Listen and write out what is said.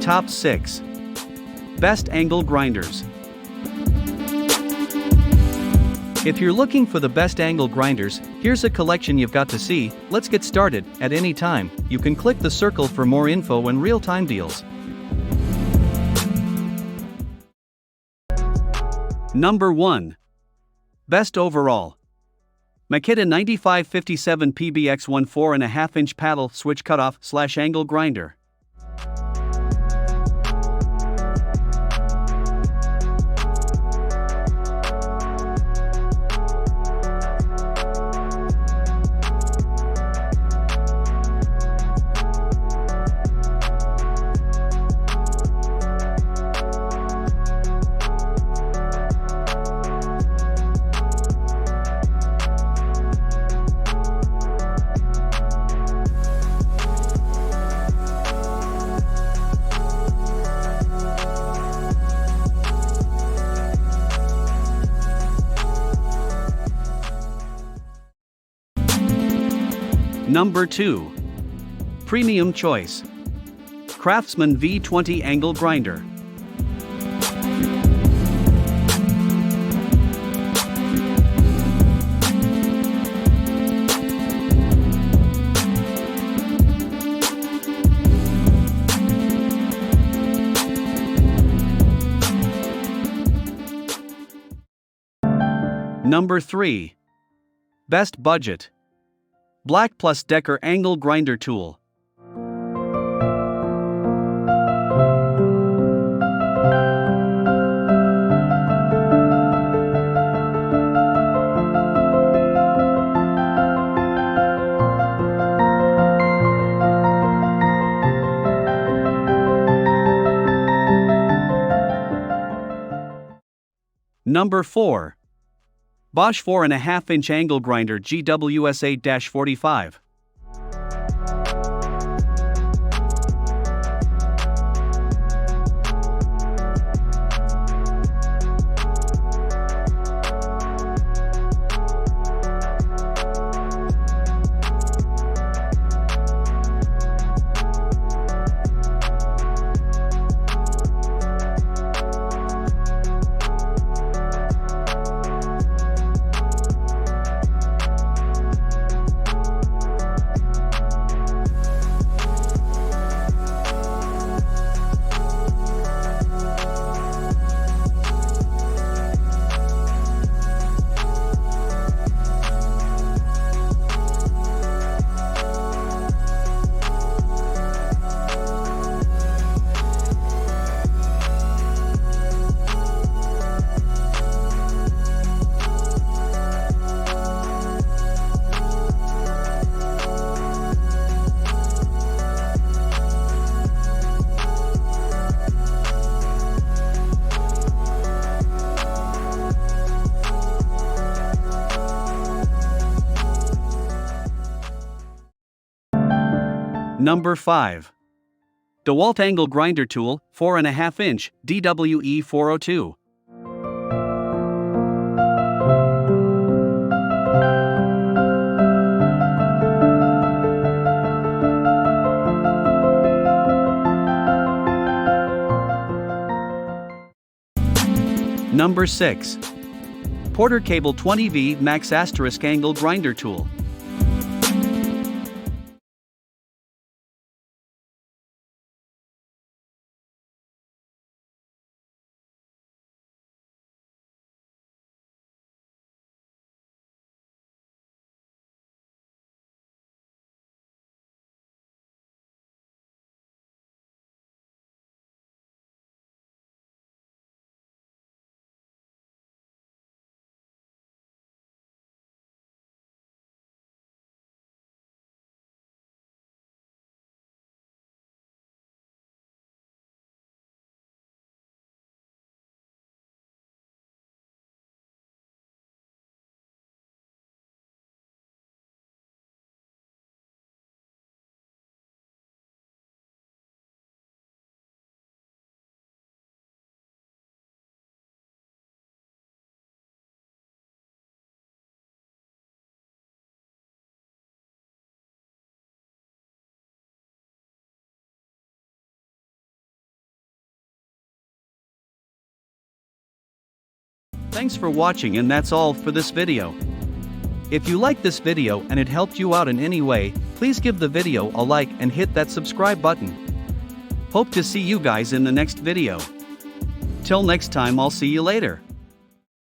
Top 6. Best Angle Grinders. If you're looking for the best angle grinders, here's a collection you've got to see. Let's get started. At any time, you can click the circle for more info and real-time deals. Number 1. Best Overall. Makita 9557 PBX1 4.5-inch paddle switch cutoff/angle grinder. Number 2. Premium Choice. Craftsman V20 Angle Grinder. Number 3. Best Budget. Black Plus Decker Angle Grinder Tool. Number 4. Bosch 4.5-inch Angle Grinder GWS 8-45. Number 5. DeWalt Angle Grinder Tool 4.5-inch DWE 402. Number 6. Porter Cable 20V Max * Angle Grinder Tool. Thanks for watching, and that's all for this video. If you like this video and it helped you out in any way, please give the video a like and hit that subscribe button. Hope to see you guys in the next video. Till next time, I'll see you later.